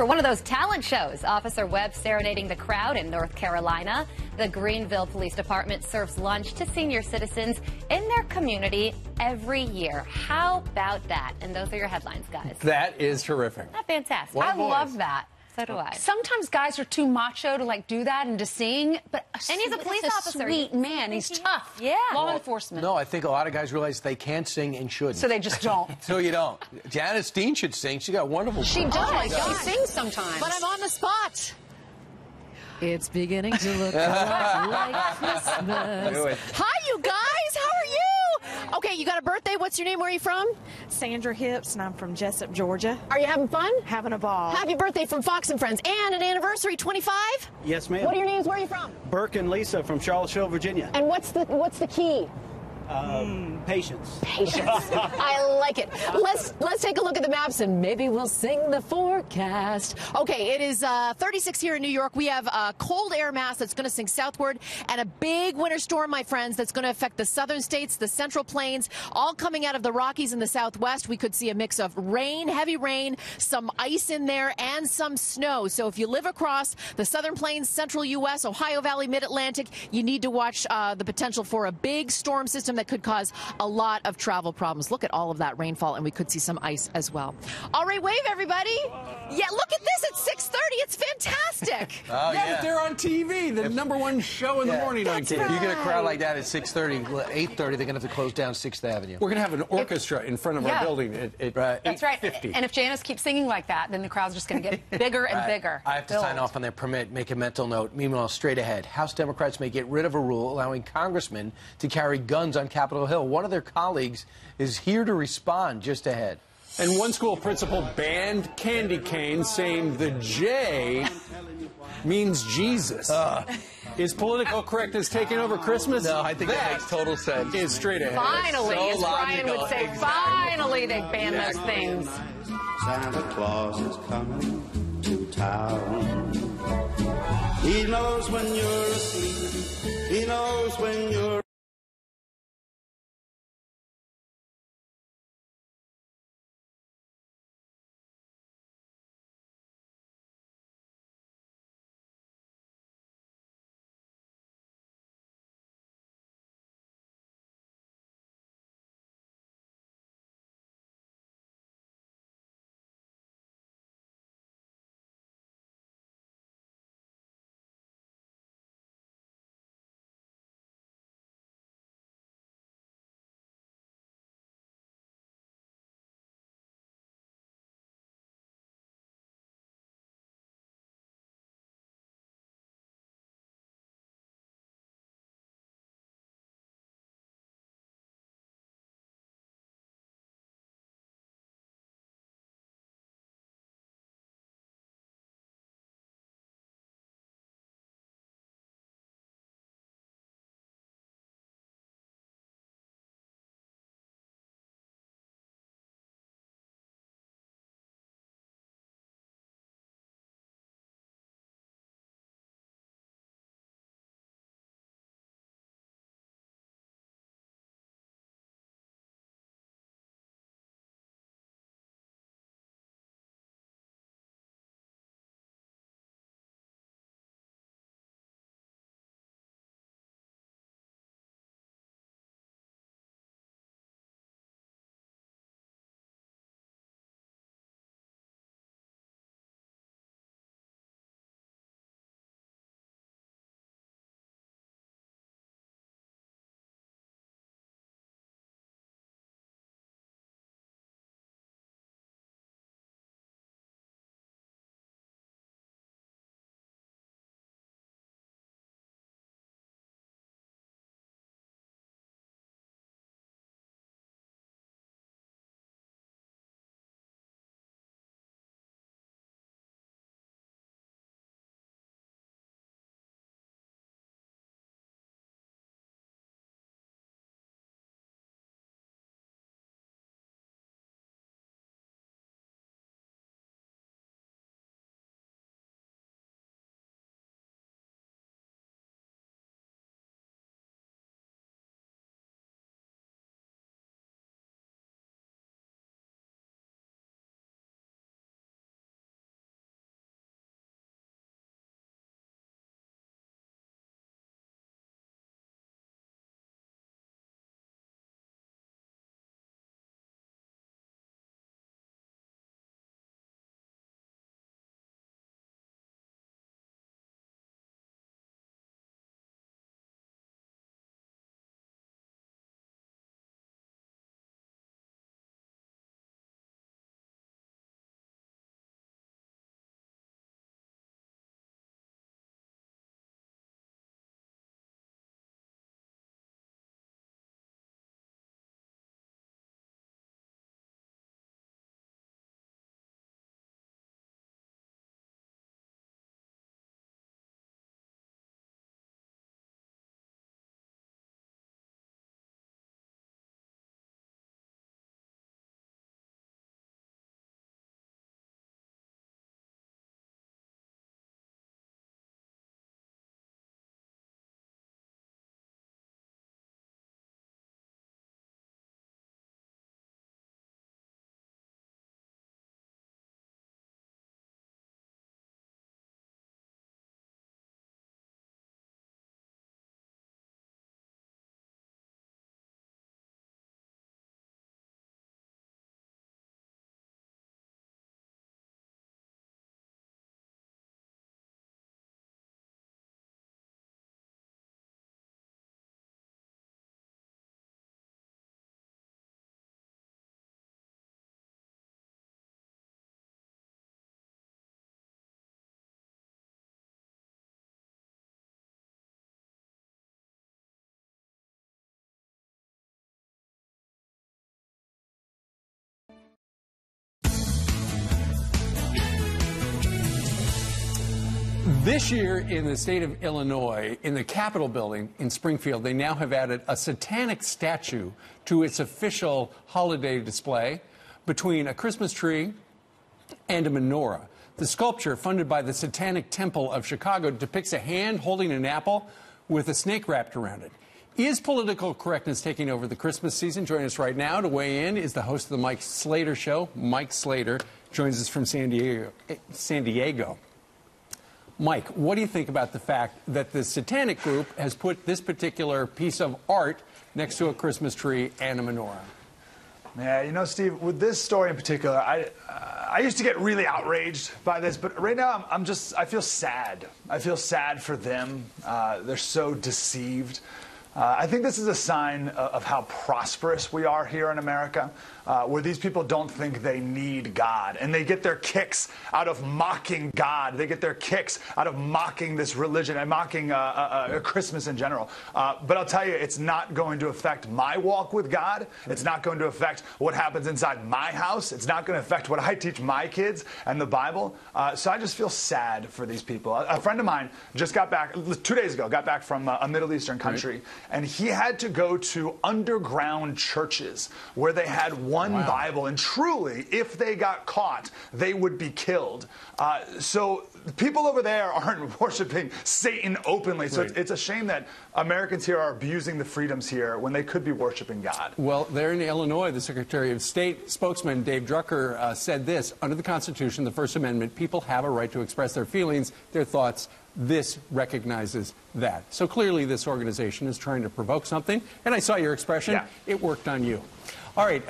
For one of those talent shows, Officer Webb serenading the crowd in North Carolina. The Greenville Police Department serves lunch to senior citizens in their community every year. How about that? And those are your headlines, guys. That is terrific. Not fantastic. I love that. So do I. Sometimes guys are too macho to do that and to sing, but And he's a police officer. Sweet man. He's tough. Yeah. Law enforcement. No, I think a lot of guys realize they can't sing and shouldn't. So they just don't. So you don't. Janice Dean should sing. She got wonderful. She does. my God. She sings sometimes. But I'm on the spot. It's beginning to look like Christmas. Do it. Hi, you guys. How are you? Okay, you got a birthday. What's your name? Where are you from? Sandra Hips, and I'm from Jessup, Georgia. Are you having fun? Having a ball. Happy birthday from Fox and Friends. And an anniversary, 25? Yes, ma'am. What are your names? Where are you from? Burke and Lisa from Charlottesville, Virginia. And what's the key? Patience. Patience. I like it. Let's take a look at the maps and maybe we'll sing the forecast. Okay, it is 36 here in New York. We have a cold air mass that's going to sink southward and a big winter storm, my friends, that's going to affect the southern states, the central plains, all coming out of the Rockies in the southwest. We could see a mix of rain, heavy rain, some ice in there, and some snow. So if you live across the southern plains, central U.S., Ohio Valley, mid-Atlantic, you need to watch the potential for a big storm system that could cause a lot of travel problems. Look at all of that rainfall, and we could see some ice as well. All right, wave, everybody. Yeah, look at this. It's 6:30. It's fantastic. Oh, Yeah, but they're on TV, the #1 show in the morning on TV. If you get a crowd like that at 6:30, 8:30, they're going to have to close down 6th Avenue. We're going to have an orchestra in front of our building at That's right. 8:50. And if Janice keeps singing like that, then the crowd's just going to get bigger and bigger. I have to sign off on their permit, make a mental note. Meanwhile, straight ahead, House Democrats may get rid of a rule allowing congressmen to carry guns on Capitol Hill. One of their colleagues is here to respond just ahead. And one school principal banned candy canes, saying the J means Jesus. Is political correctness taking over Christmas? No, I think that makes total sense. Is straight ahead. Finally, So as Brian would logical. say, Exactly. finally they ban those things. Santa Claus is coming to town. He knows when you're asleep. He knows when you're This year in the state of Illinois, in the Capitol building in Springfield, they now have added a satanic statue to its official holiday display between a Christmas tree and a menorah. The sculpture, funded by the Satanic Temple of Chicago, depicts a hand holding an apple with a snake wrapped around it. Is political correctness taking over the Christmas season? Joining us right now to weigh in is the host of the Mike Slater Show. Mike Slater joins us from San Diego. Mike, what do you think about the fact that the Satanic group has put this particular piece of art next to a Christmas tree and a menorah? Yeah, you know, Steve, with this story in particular, I used to get really outraged by this, but right now I feel sad. I feel sad for them. They're so deceived. I think this is a sign of how prosperous we are here in America, where these people don't think they need God, and they get their kicks out of mocking God. They get their kicks out of mocking this religion and mocking Christmas in general. But I'll tell you, it's not going to affect my walk with God. It's not going to affect what happens inside my house. It's not going to affect what I teach my kids and the Bible. So I just feel sad for these people. A friend of mine just got back 2 days ago, got back from a Middle Eastern country. Right. And he had to go to underground churches where they had one Bible. And truly, if they got caught, they would be killed. So people over there aren't worshiping Satan openly. So it's a shame that Americans here are abusing the freedoms here when they could be worshiping God. Well, there in Illinois, the Secretary of State spokesman Dave Drucker said this: under the Constitution, the First Amendment, people have a right to express their feelings, their thoughts. This recognizes that. So clearly this organization is trying to provoke something. And I saw your expression. Yeah. It worked on you. All right.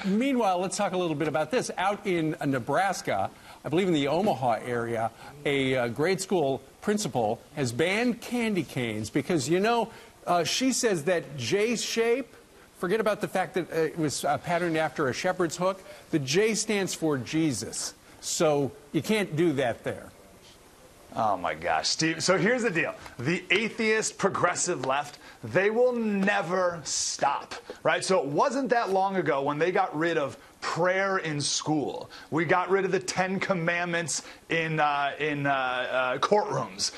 Meanwhile, let's talk a little bit about this. Out in Nebraska, I believe in the Omaha area, a grade school principal has banned candy canes because, you know, she says that J shape, forget about the fact that it was patterned after a shepherd's hook. The J stands for Jesus. So you can't do that there. Oh, my gosh, Steve. So here's the deal. The atheist progressive left, they will never stop, right? So it wasn't that long ago when they got rid of prayer in school. We got rid of the 10 Commandments in courtrooms.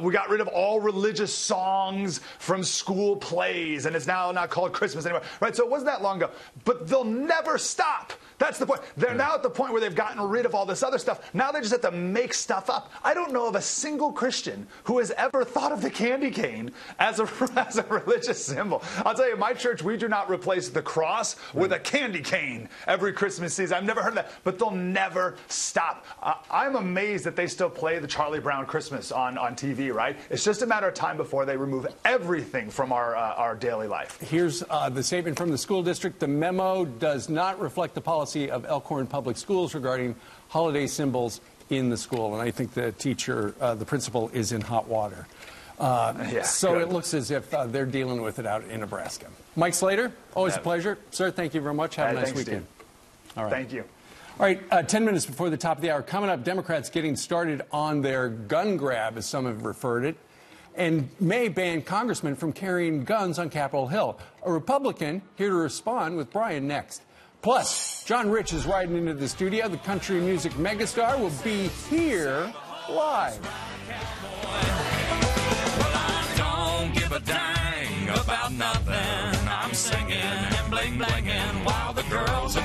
We got rid of all religious songs from school plays, and it's now not called Christmas anymore, right? So it wasn't that long ago. But they'll never stop. That's the point. They're now at the point where they've gotten rid of all this other stuff. Now they just have to make stuff up. I don't know of a single Christian who has ever thought of the candy cane as a religious symbol. I'll tell you, my church, we do not replace the cross with a candy cane every Christmas season. I've never heard of that, but they'll never stop. I'm amazed that they still play the Charlie Brown Christmas on TV, right? It's just a matter of time before they remove everything from our daily life. Here's the statement from the school district. The memo does not reflect the policy of Elkhorn Public Schools regarding holiday symbols in the school. And I think the teacher, the principal, is in hot water. So it looks as if they're dealing with it out in Nebraska. Mike Slater, always a pleasure. Sir, thank you very much. Have a nice weekend. Steve. All right. Thank you. All right, 10 minutes before the top of the hour. Coming up, Democrats getting started on their gun grab, as some have referred it, and may ban congressmen from carrying guns on Capitol Hill. A Republican here to respond with Brian next. Plus, John Rich is riding into the studio. The country music megastar will be here live. Well, I don't give a dang about nothing. I'm singing and bling blinging while the girls are